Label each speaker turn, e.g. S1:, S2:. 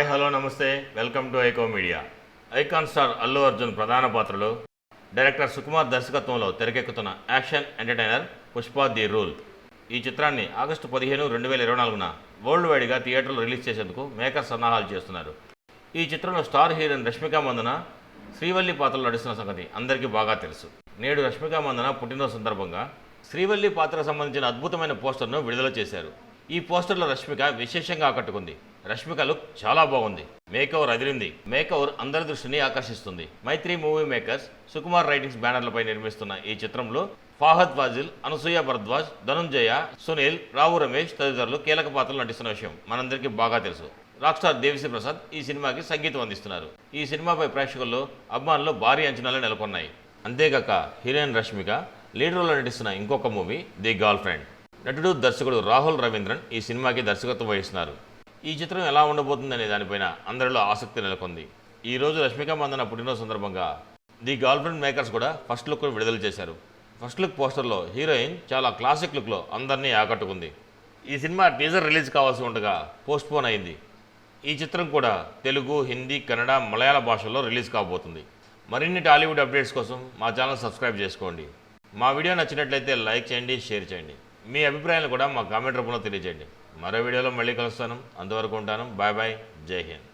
S1: Hi hello నమస్తే welcome to iQOO media. Icon star Allu Arjun ప్రధాన పాత్రలో డైరెక్టర్ సుకుమార్ దర్శకత్వంలో తెరకెక్కుతున్న action entertainer Pushpa the rule. ఈ చిత్రాన్ని ఆగస్టు 15, 2024న వరల్డ్ వైడ్గా థియేటర్లో రిలీజ్ చేసేందుకు మేకర్స్ సన్నాహాలు చేస్తున్నారు. ఈ చిత్రంలో స్టార్ హీరోయిన్ రష్మిక మందన శ్రీవల్లి పాత్రలో నడుస్తున్న సంగతి అందరికీ బాగా తెలుసు. నేడు రష్మిక మందన పుట్టినరోజు సందర్భంగా శ్రీవల్లి పాత్రకు సంబంధించిన అద్భుతమైన పోస్టర్ను విడుదల చేశారు. ఈ పోస్టర్లో రష్మిక విశేషంగా ఆకట్టుకుంది. రష్మిక లుక్ చాలా బాగుంది. మేకవర్ అదిరింది. మేకవర్ అందరి దృష్టిని ఆకర్షిస్తుంది. మైత్రి మూవీ మేకర్స్ సుకుమార్ రైటింగ్స్ బ్యానర్లపై నిర్మిస్తున్న ఈ చిత్రంలో ఫాహద్ ఫాజిల్, అనసూయ భరద్వాజ్, ధనుంజయ, సునీల్, రావు రమేష్ తదితరులు కీలక పాత్రలు నటిస్తున్న విషయం మనందరికీ బాగా తెలుసు. రాక్ స్టార్ దేవిశ్రీ ప్రసాద్ ఈ సినిమాకి సంగీతం అందిస్తున్నారు. ఈ సినిమాపై ప్రేక్షకుల్లో అభిమానులు భారీ అంచనాలు నెలకొన్నాయి. అంతేగాక హీరోయిన్ రష్మిక లీడ్ రోల్లో నటిస్తున్న ఇంకొక మూవీ ది గర్ల్ ఫ్రెండ్. నటుడు దర్శకుడు రాహుల్ రవీంద్రన్ ఈ సినిమాకి దర్శకత్వం వహిస్తున్నారు. ఈ చిత్రం ఎలా ఉండబోతుందనే దానిపైన అందరిలో ఆసక్తి నెలకొంది. ఈ రోజు రష్మిక మందన పుట్టినరోజు సందర్భంగా ది గర్ల్ ఫ్రెండ్ మేకర్స్ కూడా ఫస్ట్ లుక్ విడుదల చేశారు. ఫస్ట్ లుక్ పోస్టర్లో హీరోయిన్ చాలా క్లాసిక్ లుక్లో అందరినీ ఆకట్టుకుంది. ఈ సినిమా టీజర్ రిలీజ్ కావాల్సి ఉండగా పోస్ట్పోన్ అయింది. ఈ చిత్రం కూడా తెలుగు, హిందీ, కన్నడ, మలయాళ భాషల్లో రిలీజ్ కాబోతుంది. మరిన్ని టాలీవుడ్ అప్డేట్స్ కోసం మా ఛానల్ సబ్స్క్రైబ్ చేసుకోండి. మా వీడియో నచ్చినట్లయితే లైక్ చేయండి, షేర్ చేయండి. మీ అభిప్రాయాలు కూడా మా కామెంట్ రూపంలో తెలియజేయండి. మరో వీడియోలో మళ్ళీ కలుస్తాను. అంతవరకు ఉంటాను. Bye bye. జై హింద్.